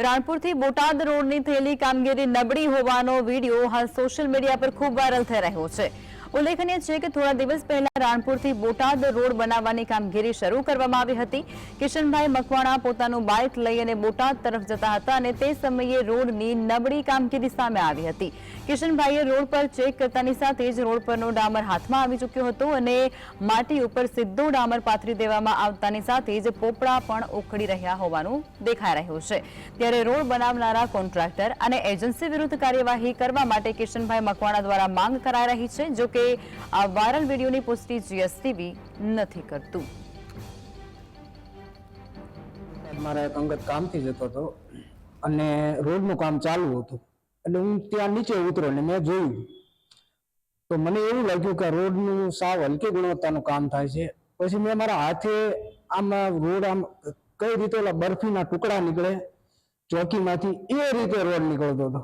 રાણપુરથી બોટાદ રોડની થયેલી કામગીરી નબળી હોવાનો વિડીયો હાલ સોશિયલ મીડિયા પર ખૂબ વાયરલ થઈ રહ્યો છે। ઉલ્લેખનીય છે કે થોડા દિવસ પહેલા રાણપુરથી બોટાદ રોડ બનાવવાની કામગીરી શરૂ કરવામાં આવી હતી। કિશનભાઈ મકવાણા પોતાનું બાઇક લઈને બોટાદ તરફ જતા હતા અને તે સમયે રોડની નબળી કામગીરી સામે આવી હતી। કિશનભાઈએ રોડ પર ચેક કરતાની સાથે જ રોડ પરનો ડામર હાથમાં આવી ચૂક્યો હતો અને માટી ઉપર સીધો ડામર પાથરી દેવામાં આવતાની સાથે જ પોપડા પણ ઉખડી રહ્યા હોવાનું દેખાઈ રહ્યું છે। ત્યારે રોડ બનાવનારા કોન્ટ્રાક્ટર અને એજન્સી વિરુદ્ધ કાર્યવાહી કરવા માટે કિશનભાઈ મકવાણા દ્વારા માંગ કરાઈ રહી છે। જો કે આ વાયરલ વિડીયોની પુષ્ટિ જીએસટીવી નથી કરતું। મારા એક અંગત કામથી જતો હતો અને રોડનું કામ ચાલુ હતું એટલે હું ત્યાં નીચે ઉતર્યો ને મેં જોયું તો મને એવું લાગ્યું કે રોડનું સાવ હલકી ગુણવત્તાનું કામ થાય છે। પછી મેં મારા હાથે આમ રોડ આમ કઈ રીતે ઓલા બરફીના ટુકડા નીકળે ચોકીમાંથી એ રીતે રોડ નીકળતો હતો।